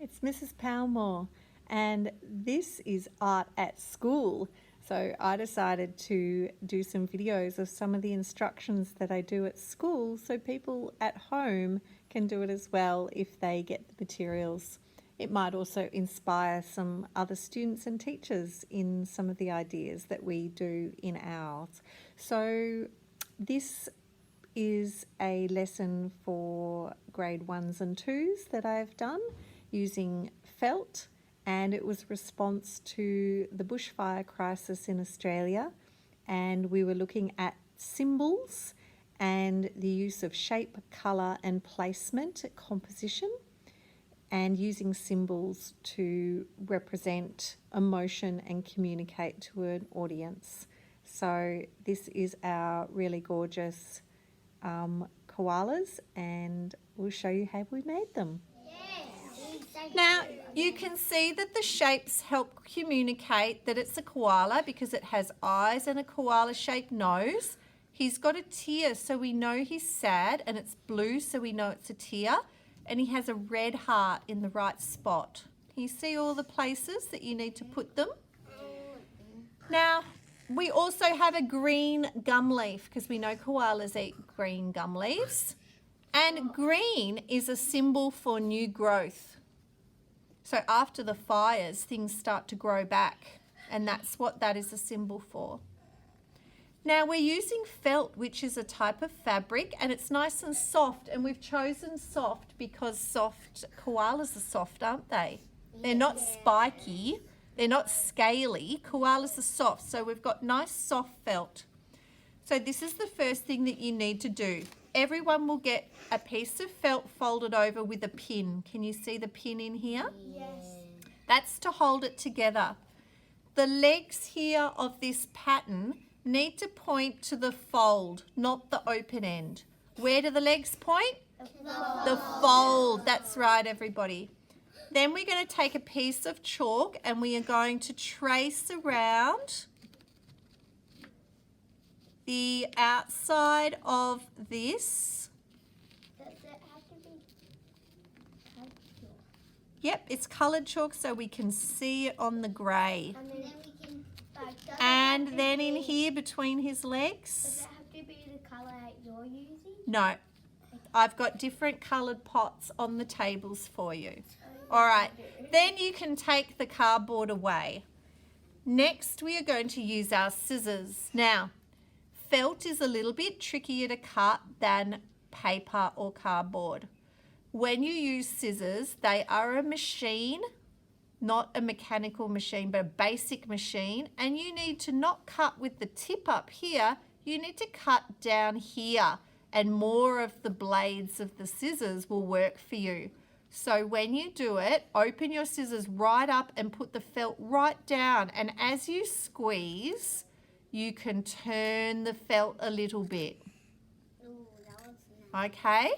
It's Mrs. Powmore, and this is Art at School. So I decided to do some videos of some of the instructions that I do at school so people at home can do it as well if they get the materials. It might also inspire some other students and teachers in some of the ideas that we do in ours. So this is a lesson for grade 1s and 2s that I've done using felt, and it was response to the bushfire crisis in Australia, and we were looking at symbols and the use of shape, colour and placement composition, and using symbols to represent emotion and communicate to an audience. So this is our really gorgeous koalas, and we'll show you how we made them. Now, you can see that the shapes help communicate that it's a koala because it has eyes and a koala-shaped nose. He's got a tear, so we know he's sad, and it's blue, so we know it's a tear. And he has a red heart in the right spot. Can you see all the places that you need to put them? Now, we also have a green gum leaf because we know koalas eat green gum leaves. And green is a symbol for new growth. So after the fires, things start to grow back, and that's what that is a symbol for. Now we're using felt, which is a type of fabric, and it's nice and soft, and we've chosen soft because koalas are soft, aren't they? They're not spiky, they're not scaly. Koalas are soft, so we've got nice soft felt. So this is the first thing that you need to do. Everyone will get a piece of felt folded over with a pin. Can you see the pin in here? Yes. That's to hold it together. The legs here of this pattern need to point to the fold, not the open end. Where do the legs point? The fold. That's right, everybody. Then we're going to take a piece of chalk and we are going to trace around the outside of this. Does it have to be coloured chalk? Yep, it's coloured chalk so we can see it on the grey. And then we can, And then in here between his does legs. it have to be the colour you're using? No, I've got different coloured pots on the tables for you. All right, then you can take the cardboard away. Next, we are going to use our scissors. Now, felt is a little bit trickier to cut than paper or cardboard. When you use scissors, they are a machine, not a mechanical machine, but a basic machine, and you need to not cut with the tip up here, you need to cut down here, and more of the blades of the scissors will work for you. So when you do it, open your scissors right up and put the felt right down, and as you squeeze, you can turn the felt a little bit. Ooh, that was nice. Okay?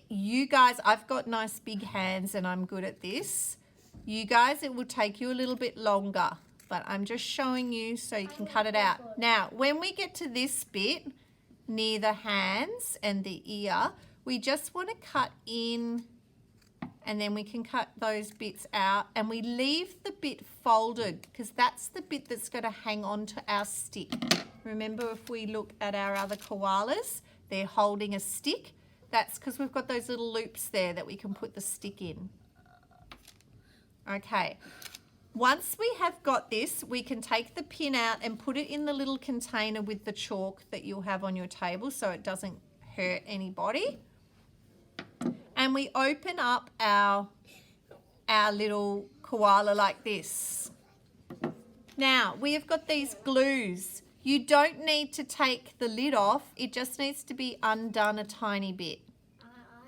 You guys, I've got nice big hands and I'm good at this. You guys, it will take you a little bit longer, but I'm just showing you so you can cut it out. Now, when we get to this bit, near the hands and the ear, we just want to cut in, and then we can cut those bits out, and we leave the bit folded because that's the bit that's going to hang on to our stick. Remember, if we look at our other koalas, they're holding a stick. That's because we've got those little loops there that we can put the stick in. Okay, once we have got this, we can take the pin out and put it in the little container with the chalk that you'll have on your table so it doesn't hurt anybody. And we open up our little koala like this. Now, we have got these glues. You don't need to take the lid off. It just needs to be undone a tiny bit.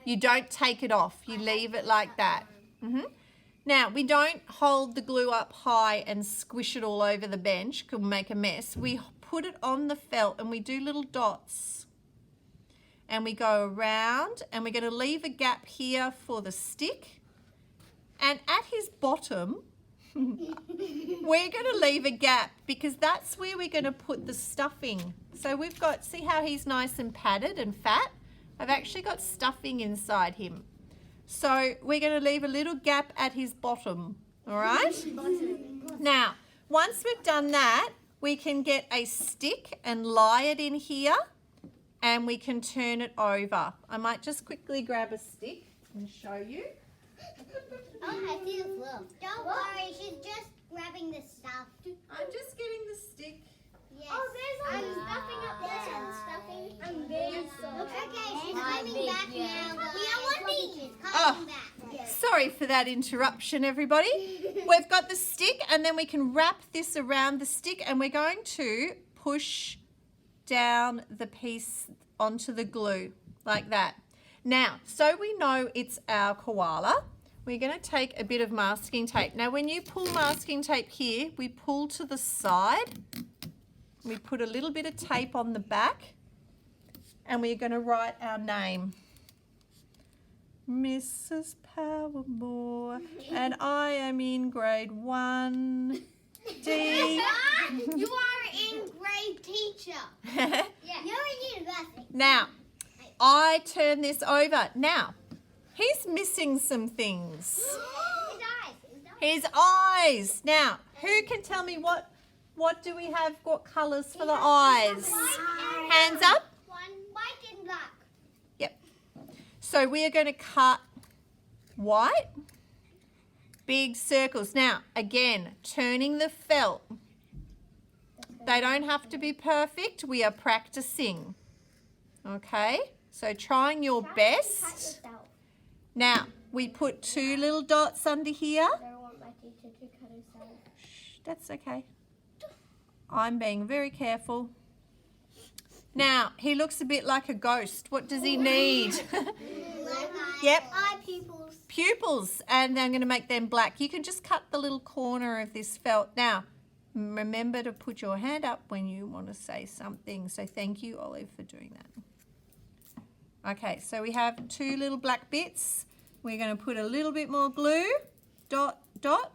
You don't take it off. You leave it like that. Now, we don't hold the glue up high and squish it all over the bench. Could make a mess. We put it on the felt and we do little dots. And we go around, and we're going to leave a gap here for the stick. And at his bottom, we're going to leave a gap because that's where we're going to put the stuffing. So we've got, see how he's nice and padded and fat? I've actually got stuffing inside him. So we're going to leave a little gap at his bottom, all right? Now, once we've done that, we can get a stick and lie it in here and we can turn it over. I might just quickly grab a stick and show you. Oh, I see the floor. Don't worry, she's just grabbing the stuff. I'm just getting the stick. Yes. Oh, there's all the stuffing up there. Stuffing. I'm very sorry. Okay, she's coming back now. She's coming back. Yes. Sorry for that interruption, everybody. We've got the stick and then we can wrap this around the stick and we're going to push down the piece onto the glue like that. Now, so we know it's our koala, we're going to take a bit of masking tape. Now, when you pull masking tape here, we pull to the side. We put a little bit of tape on the back and we're going to write our name. Mrs. Powermore, and I am in grade 1D. You are in grade teacher. Yeah. You're in university. Now, I turn this over. Now, he's missing some things. His eyes. Now, who can tell me what do we have? What colours for the eyes? Hands up. One white and black. Yep. So we are going to cut white, big circles. Now, again, turning the felt. They don't have to be perfect. We are practicing. Okay? So trying your best. Now, we put 2 little dots under here. I don't want my teacher to cut herself. Shh, that's okay. I'm being very careful. Now, he looks a bit like a ghost. What does he need? Yep. Eye pupils. Pupils, and I'm going to make them black. You can just cut the little corner of this felt. Now, remember to put your hand up when you want to say something. So thank you, Olive, for doing that. Okay, so we have 2 little black bits. We're going to put a little bit more glue, dot, dot,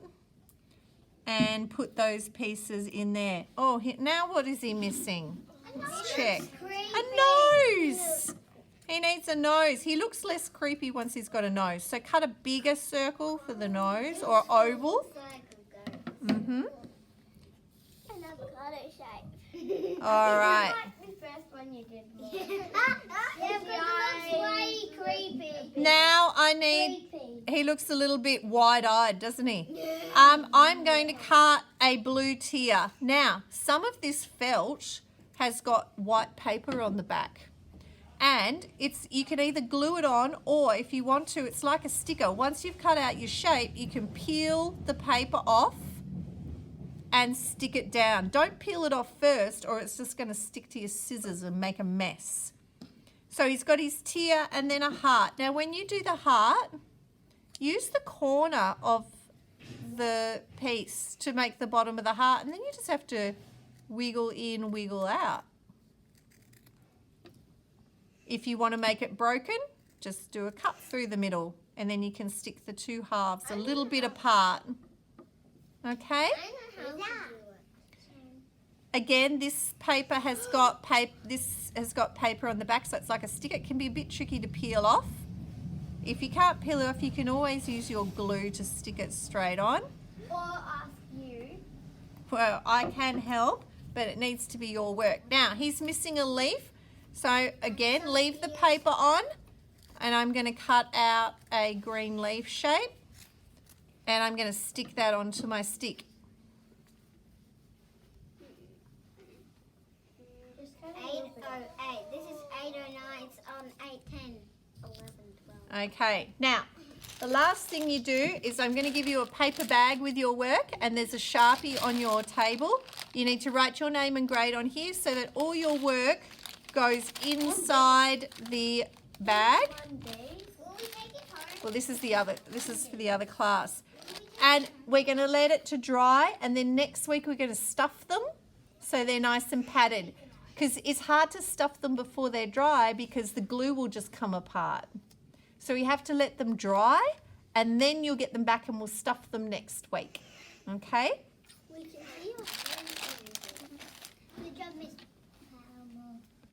and put those pieces in there. Oh, now what is he missing? Let's check. A nose. He needs a nose. He looks less creepy once he's got a nose. So cut a bigger circle for the nose or oval. Mm-hmm. All right. The first one you did. Yeah, but it looks way creepy. Now I need, he looks a little bit wide-eyed, doesn't he? I'm going to cut a blue tear. Now, some of this felt has got white paper on the back. And you can either glue it on, or if you want to, it's like a sticker. Once you've cut out your shape, you can peel the paper off and stick it down. Don't peel it off first, or it's just going to stick to your scissors and make a mess. So he's got his tear and then a heart. Now, when you do the heart, use the corner of the piece to make the bottom of the heart, and then you just have to wiggle in, wiggle out. If you want to make it broken, just do a cut through the middle, and then you can stick the 2 halves a little bit apart. Okay? Again, this paper has got paper on the back, so it's like a stick. It can be a bit tricky to peel off. If you can't peel it off, you can always use your glue to stick it straight on. Or ask you. Well, I can help, but it needs to be your work. Now, he's missing a leaf. So again, leave the paper on, and I'm going to cut out a green leaf shape, and I'm going to stick that onto my stick. This is 809. It's on 810, 11, 12. Okay, now the last thing you do is I'm going to give you a paper bag with your work, and there's a Sharpie on your table. You need to write your name and grade on here so that all your work goes inside the bag. Well, this is for the other class. And we're going to let it to dry, and then next week we're going to stuff them so they're nice and padded. Because it's hard to stuff them before they're dry because the glue will just come apart. So we have to let them dry, and then you'll get them back and we'll stuff them next week. Okay?